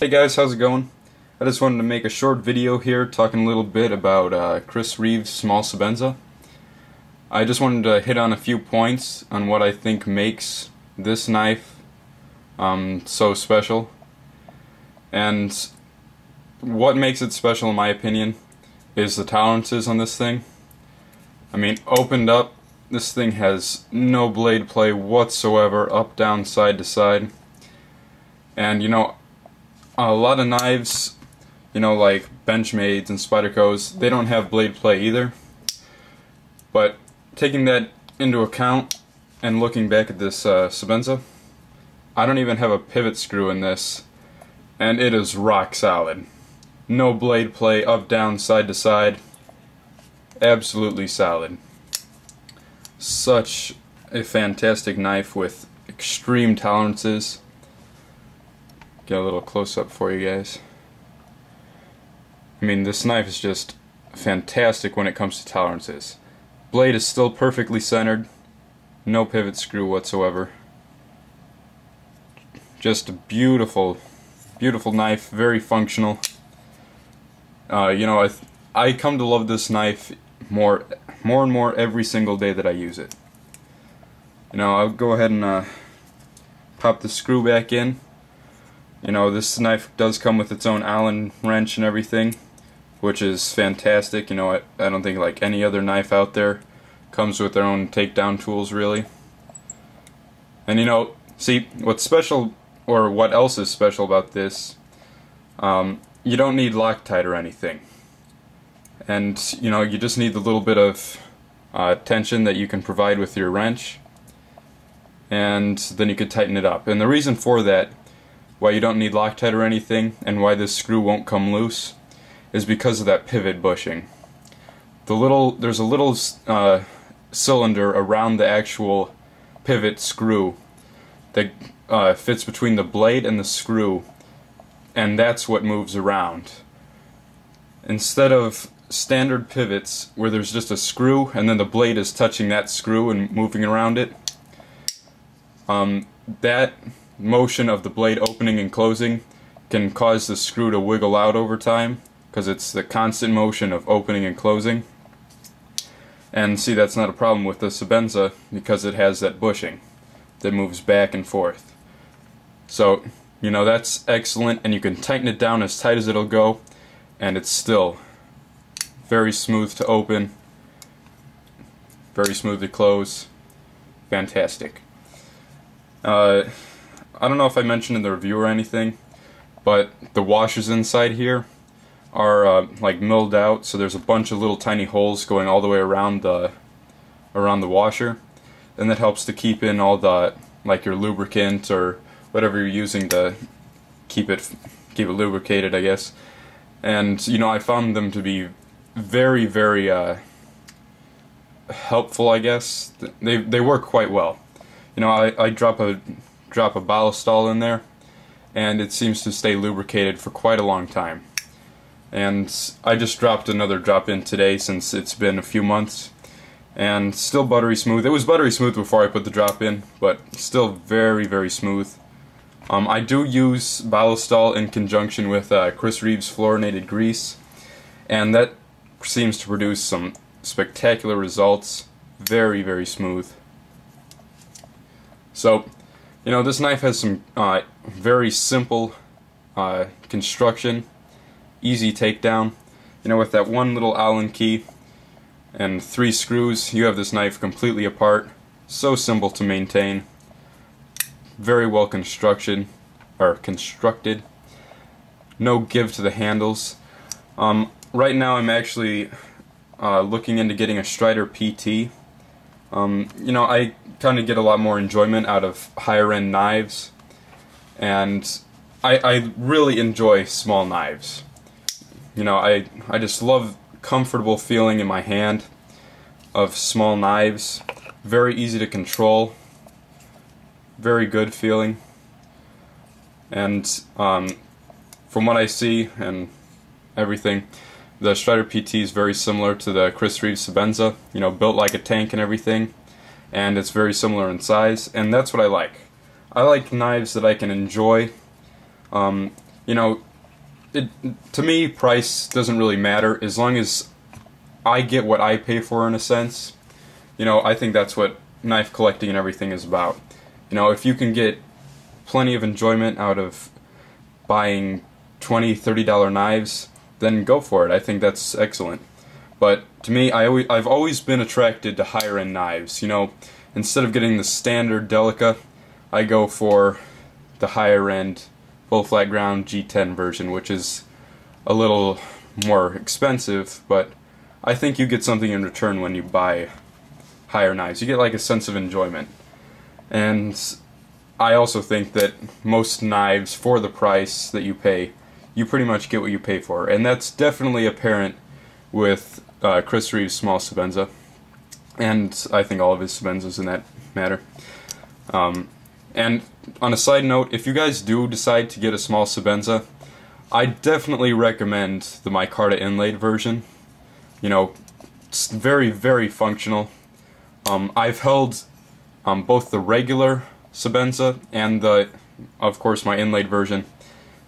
Hey guys, how's it going? I just wanted to make a short video here talking a little bit about Reeve's small Sebenza. I just wanted to hit on a few points on what I think makes this knife so special. And what makes it special in my opinion is the tolerances on this thing. I mean, opened up, this thing has no blade play whatsoever, up, down, side to side. And you know, a lot of knives, you know, like Benchmades and Spydercos, they don't have blade play either. But taking that into account and looking back at this Sebenza, I don't even have a pivot screw in this, and it is rock solid. No blade play, up, down, side to side. Absolutely solid. Such a fantastic knife with extreme tolerances. Get a little close up for you guys. I mean, this knife is just fantastic when it comes to tolerances. Blade is still perfectly centered, no pivot screw whatsoever. Just a beautiful, beautiful knife, very functional. You know, I come to love this knife more and more every single day that I use it. You know, I'll go ahead and pop the screw back in. You know, this knife does come with its own Allen wrench and everything, which is fantastic. You know, I don't think like any other knife out there comes with their own takedown tools, really. And you know, see, what's special, or what else is special about this, you don't need Loctite or anything. And, you know, you just need the little bit of tension that you can provide with your wrench, and then you could tighten it up. And the reason for that, why you don't need Loctite or anything, and why this screw won't come loose, is because of that pivot bushing. There's a little cylinder around the actual pivot screw that fits between the blade and the screw, and that's what moves around. Instead of standard pivots where there's just a screw and then the blade is touching that screw and moving around it, that motion of the blade opening and closing can cause the screw to wiggle out over time, because it's the constant motion of opening and closing. And see, that's not a problem with the Sebenza because it has that bushing that moves back and forth. So, you know, that's excellent, and you can tighten it down as tight as it'll go, and it's still very smooth to open, very smooth to close. Fantastic. I don't know if I mentioned in the review or anything, but the washers inside here are like milled out, so there's a bunch of little tiny holes going all the way around the washer, and that helps to keep in all the, like, your lubricant or whatever you're using to keep it lubricated, I guess. And you know, I found them to be very, very helpful, I guess. They work quite well. You know, I drop a ballistol in there, and it seems to stay lubricated for quite a long time. And I just dropped another drop in today, since it's been a few months, and still buttery smooth. It was buttery smooth before I put the drop in, but still very, very smooth. I do use ballistol in conjunction with Reeve's fluorinated grease, and that seems to produce some spectacular results. Very, very smooth. So, you know, this knife has some very simple construction, easy takedown. You know, with that one little Allen key and 3 screws, you have this knife completely apart. So simple to maintain. Very well constructed. No give to the handles. Right now I'm actually looking into getting a Strider PT. You know, I kind of get a lot more enjoyment out of higher end knives, and I really enjoy small knives. You know, I just love comfortable feeling in my hand of small knives. Very easy to control. Very good feeling. And from what I see and everything, the Strider PT is very similar to the Reeve Sebenza, you know, built like a tank and everything, and it's very similar in size, and that's what I like. I like knives that I can enjoy. you know, to me, price doesn't really matter as long as I get what I pay for in a sense. You know, I think that's what knife collecting and everything is about. You know, if you can get plenty of enjoyment out of buying $20, $30 knives, then go for it. I think that's excellent. But to me, I've always been attracted to higher end knives. You know, instead of getting the standard Delica, I go for the higher end full flat ground G10 version, which is a little more expensive, but I think you get something in return when you buy higher knives. You get like a sense of enjoyment. And I also think that most knives, for the price that you pay, you pretty much get what you pay for. And that's definitely apparent with Chris Reeve's small Sebenza. And I think all of his Sebenzas in that matter. And on a side note, if you guys do decide to get a small Sebenza, I definitely recommend the micarta inlaid version. You know, it's very, very functional. I've held both the regular Sebenza and of course, my inlaid version,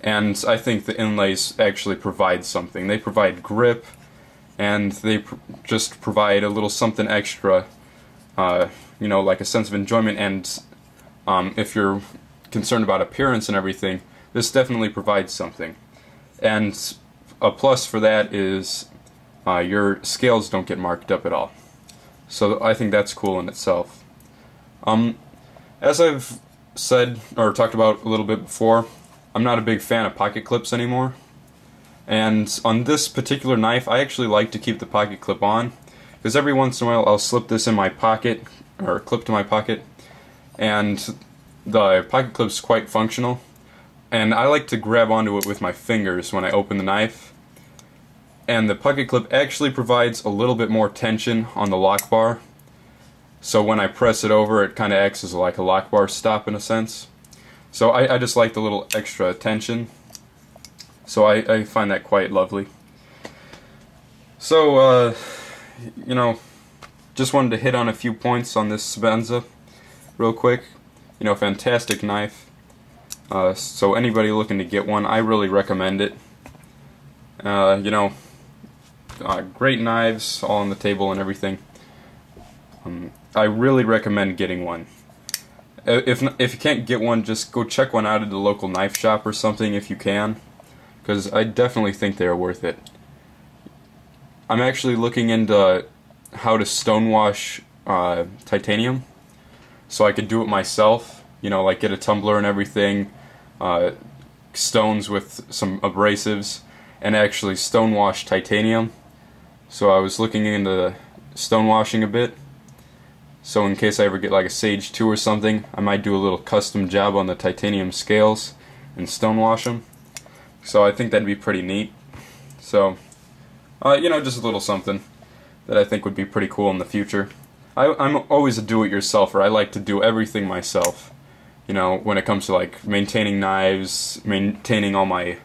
and I think the inlays actually provide something. They provide grip, and they just provide a little something extra, you know, like a sense of enjoyment. And if you're concerned about appearance and everything, this definitely provides something. And a plus for that is your scales don't get marked up at all. So I think that's cool in itself. As I've said or talked about a little bit before, I'm not a big fan of pocket clips anymore. And on this particular knife, I actually like to keep the pocket clip on, because every once in a while I'll slip this in my pocket, or clip to my pocket, and the pocket clip's quite functional. And I like to grab onto it with my fingers when I open the knife. And the pocket clip actually provides a little bit more tension on the lock bar. So when I press it over, it kind of acts as like a lock bar stop in a sense. So I just like the little extra tension. So I find that quite lovely. So, you know, just wanted to hit on a few points on this Sebenza real quick. You know, fantastic knife. So anybody looking to get one, I really recommend it. You know, great knives all on the table and everything. I really recommend getting one. If you can't get one, just go check one out at the local knife shop or something if you can, because I definitely think they are worth it. I'm actually looking into how to stonewash titanium, so I could do it myself. You know, like get a tumbler and everything, stones with some abrasives, and actually stonewash titanium. So I was looking into stonewashing a bit. So in case I ever get like a Sage 2 or something, I might do a little custom job on the titanium scales and stonewash them. So I think that'd be pretty neat. So, you know, just a little something that I think would be pretty cool in the future. I'm always a do-it-yourselfer. I like to do everything myself. You know, when it comes to like maintaining knives, maintaining all my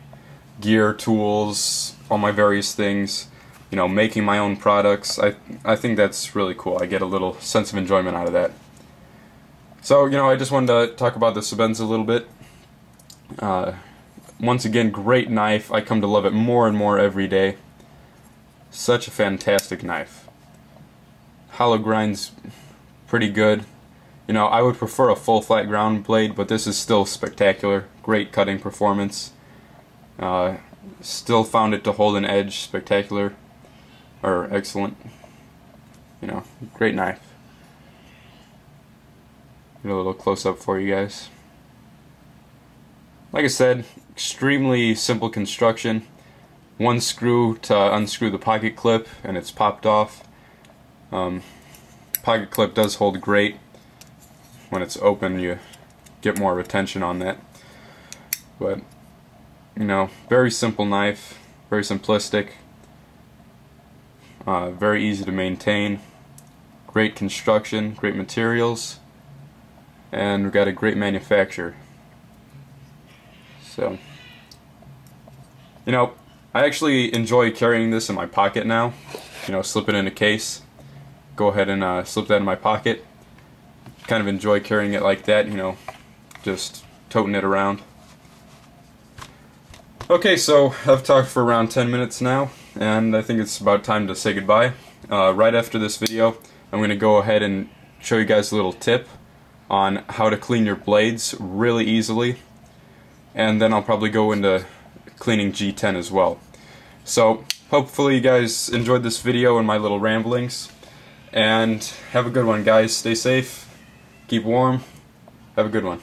gear, tools, all my various things. You know, making my own products. I think that's really cool. I get a little sense of enjoyment out of that. So, you know, I just wanted to talk about the Sebenza a little bit. Once again, great knife. I come to love it more and more every day. Such a fantastic knife. Hollow grind's pretty good. You know, I would prefer a full flat ground blade, but this is still spectacular. Great cutting performance. Still found it to hold an edge. Spectacular. Or excellent. You know, great knife. Get a little close up for you guys. Like I said, extremely simple construction. One screw to unscrew the pocket clip and it's popped off. Pocket clip does hold great. When it's open, you get more retention on that. But, you know, very simple knife, very simplistic. Very easy to maintain, great construction, great materials, and we've got a great manufacturer. So, you know, I actually enjoy carrying this in my pocket now. You know, slip it in a case, go ahead and slip that in my pocket. Kind of enjoy carrying it like that, you know, just toting it around. Okay, so I've talked for around 10 minutes now, and I think it's about time to say goodbye. Right after this video, I'm going to go ahead and show you guys a little tip on how to clean your blades really easily, and then I'll probably go into cleaning G10 as well. So, hopefully you guys enjoyed this video and my little ramblings, and have a good one, guys. Stay safe, keep warm, have a good one.